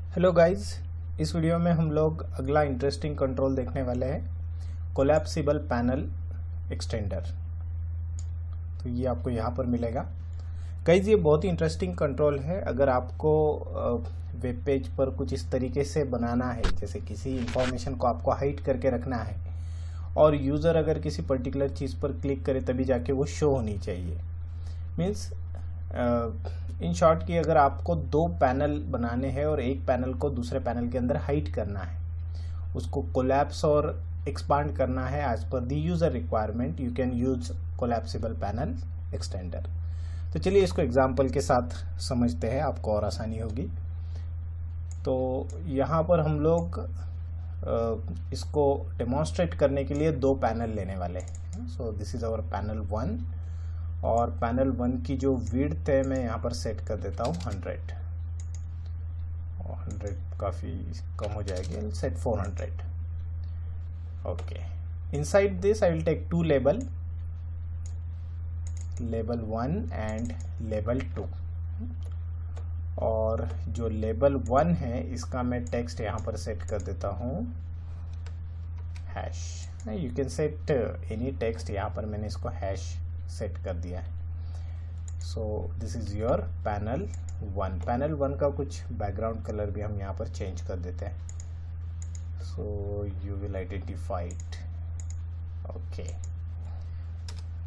Hello guys, इस video में हम लोग अगला इंटरेस्टिंग कंट्रोल देखने वाले हैं, कोलैप्सिबल पैनल एक्सटेंडर। तो ये आपको यहाँ पर मिलेगा। गाइस, ये बहुत ही इंटरेस्टिंग कंट्रोल है। अगर आपको वेब पेज पर कुछ इस तरीके से बनाना है, जैसे किसी इंफॉर्मेशन को आपको हाइड करके रखना है और यूज़र अगर किसी पर्टिकुलर चीज़ पर क्लिक करे तभी जाके वो शो होनी चाहिए। मीन्स इन शॉर्ट कि अगर आपको दो पैनल बनाने हैं और एक पैनल को दूसरे पैनल के अंदर हाइड करना है, उसको कोलैप्स और एक्सपांड करना है as per the user requirement, you can use collapsible panel extender. तो चलिए इसको एग्जांपल के साथ समझते हैं, आपको और आसानी होगी। तो यहाँ पर हम लोग इसको डेमोन्स्ट्रेट करने के लिए दो पैनल लेने वाले हैं। So this is our panel 1 और पैनल 1 की जो विड्थ है मैं यहाँ पर सेट कर देता हूँ 100 और 100 काफ़ी कम हो जाएगी, set 400। Okay, inside this I will take two label 1 and label 2। और जो लेबल 1 है इसका मैं टेक्स्ट यहाँ पर सेट कर देता हूँ hash. You can set any text, यहाँ पर मैंने इसको हैश सेट कर दिया है। So this is your panel 1। Panel 1 का कुछ बैकग्राउंड कलर भी हम यहाँ पर चेंज कर देते हैं। So you will identify it. Okay,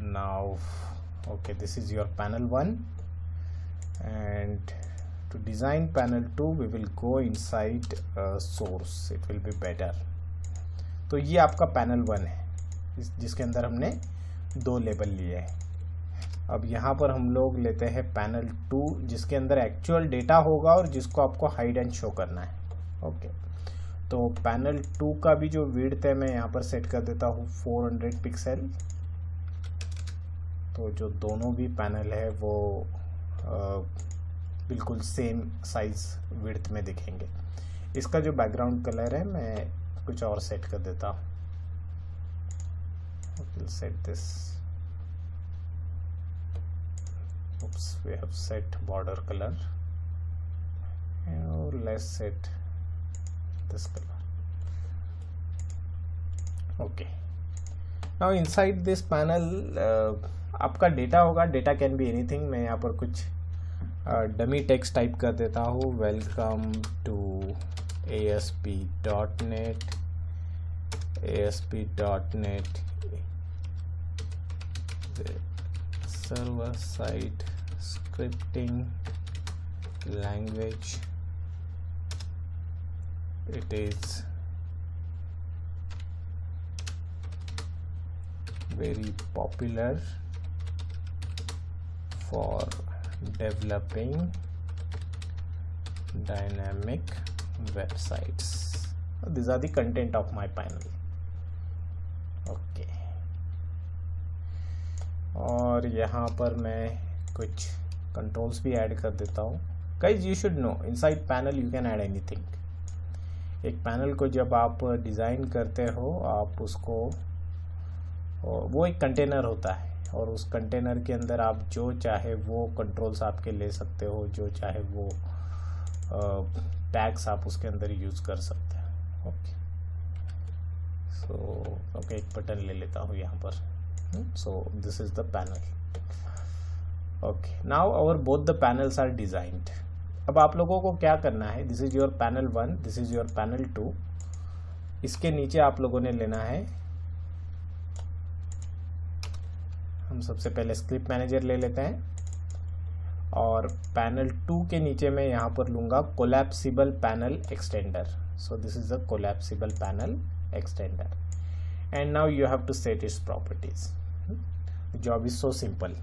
now okay, this is your panel 1 and to design panel 2 we will go inside source, it will be better। तो ये आपका पैनल 1 है जिसके अंदर हमने दो लेबल लिए हैं। अब यहाँ पर हम लोग लेते हैं पैनल 2 जिसके अंदर एक्चुअल डेटा होगा और जिसको आपको हाइड एंड शो करना है। ओके, तो पैनल 2 का भी जो विड्थ है मैं यहाँ पर सेट कर देता हूँ 400 पिक्सल। तो जो दोनों भी पैनल है वो बिल्कुल सेम साइज विड्थ में दिखेंगे। इसका जो बैकग्राउंड कलर है मैं कुछ और सेट कर देता हूँ। We'll set this. Oops, we have set border color. Now let's set this color. Okay. Now inside this panel आपका डेटा होगा। Data can be anything. मैं यहाँ पर कुछ डमी टेक्स्ट टाइप कर देता हूँ। Welcome to ASP.NET server side scripting language. It is very popular for developing dynamic websites. These are the content of my panel. Okay, और यहाँ पर मैं कुछ कंट्रोल्स भी ऐड कर देता हूँ। Guys, you should know inside panel you can add anything. एक पैनल को जब आप डिज़ाइन करते हो, आप उसको, वो एक कंटेनर होता है और उस कंटेनर के अंदर आप जो चाहे वो कंट्रोल्स आपके ले सकते हो, जो चाहे वो टैग्स आप उसके अंदर यूज़ कर सकते हैं। ओके, सो ओके, एक बटन ले लेता हूँ यहाँ पर। So this is the panel. Okay, now our both the panels are designed. अब आप लोगों को क्या करना है, this is your panel 1, this is your panel 2। इसके नीचे आप लोगों ने लेना है, हम सबसे पहले स्क्रिप्ट मैनेजर ले लेते हैं और पैनल 2 के नीचे मैं यहाँ पर लूँगा collapsible panel extender. So this is the collapsible panel extender and now you have to set its properties। The job is so simple।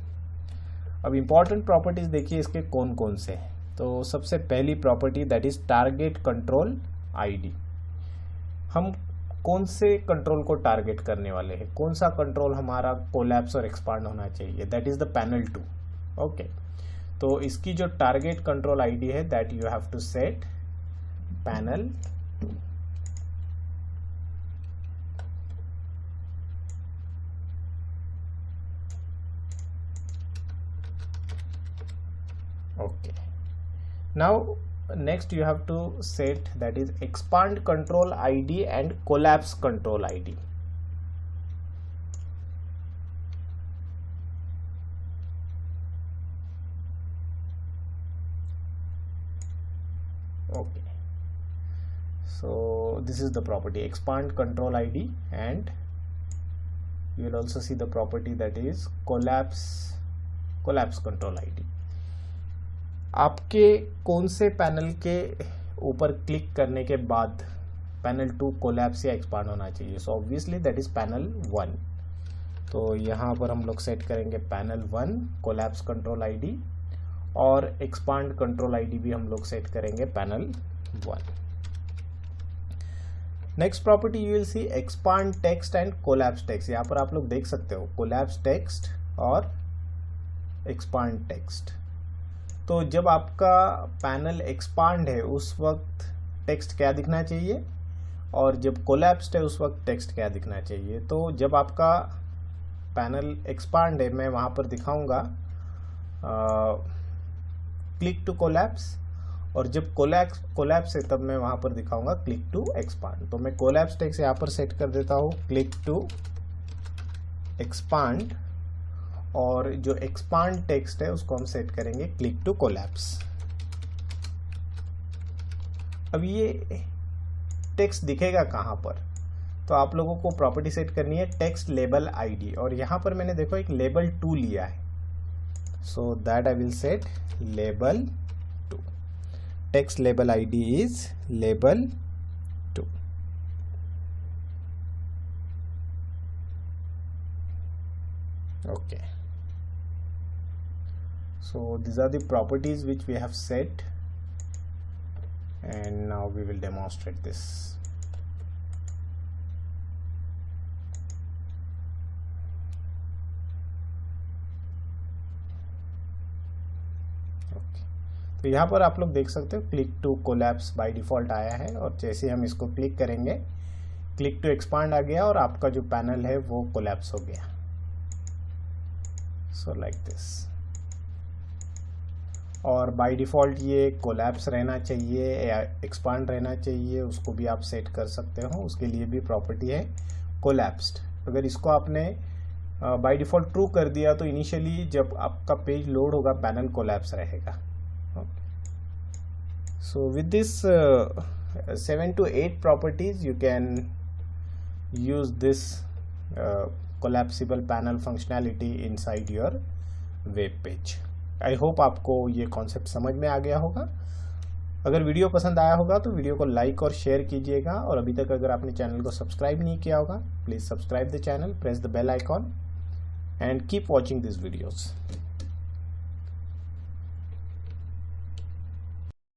अब important properties देखिए इसके कौन कौन से हैं। तो सबसे पहली property that is target control ID। हम कौन से कंट्रोल को टारगेट करने वाले हैं, कौन सा कंट्रोल हमारा कोलैप्स और एक्सपांड होना चाहिए, that is the panel 2। Okay, तो इसकी जो टारगेट कंट्रोल ID है that you have to set panel 2। Okay, now next you have to set, that is expand control ID and collapse control ID. Okay, so this is the property expand control ID, and you will also see the property that is collapse control ID. आपके कौन से panel के ऊपर click करने के बाद panel 2 collapse या expand होना चाहिए? So obviously that is panel 1. तो यहाँ पर हम लोग सेट करेंगे पैनल 1 कोलैप्स कंट्रोल आईडी, और एक्सपांड कंट्रोल आईडी भी हम लोग सेट करेंगे panel 1. Next property you will see expand text and collapse text. यहाँ पर आप लोग देख सकते हो कोलैप्स टेक्स्ट और एक्सपांड टेक्स्ट. तो जब आपका पैनल एक्सपांड है उस वक्त टेक्स्ट क्या दिखना चाहिए, और जब कोलैप्स्ड है उस वक्त टेक्स्ट क्या दिखना चाहिए? तो जब आपका पैनल एक्सपांड है मैं वहाँ पर दिखाऊंगा क्लिक टू कोलैप्स, और जब कोलैप्स है तब मैं वहाँ पर दिखाऊंगा क्लिक टू एक्सपांड. तो मैं कोलैप्स टेक्स्ट यहाँ पर सेट कर देता हूँ क्लिक टू एक्सपांड, और जो एक्सपांड टेक्स्ट है उसको हम सेट करेंगे क्लिक टू कोलैप्स. अब ये टेक्स्ट दिखेगा कहाँ पर? तो आप लोगों को प्रॉपर्टी सेट करनी है टेक्स्ट लेबल आईडी, और यहाँ पर मैंने देखो एक लेबल 2 लिया है. So that I will set label 2. Text label ID is label 2. okay, so these are the properties which we have set, and now we will demonstrate this. तो यहाँ पर आप लोग देख सकते हो click to collapse by default आया है, और जैसे हम इसको क्लिक करेंगे क्लिक टू एक्सपांड आ गया और आपका जो पैनल है वो कोलैप्स हो गया. So like this. और बाय डिफ़ॉल्ट ये कोलैप्स रहना चाहिए या एक्सपांड रहना चाहिए, उसको भी आप सेट कर सकते हो. उसके लिए भी प्रॉपर्टी है कोलैप्स्ड. अगर इसको आपने बाय डिफ़ॉल्ट ट्रू कर दिया तो इनिशियली जब आपका पेज लोड होगा पैनल कोलैप्स रहेगा. So with this 7 to 8 properties you can use this collapsible panel functionality inside your web page. I hope आपको ये कॉन्सेप्ट समझ में आ गया होगा. अगर वीडियो पसंद आया होगा तो वीडियो को लाइक और शेयर कीजिएगा, और अभी तक अगर आपने चैनल को सब्सक्राइब नहीं किया होगा please subscribe the channel, press the bell icon, and keep watching these videos.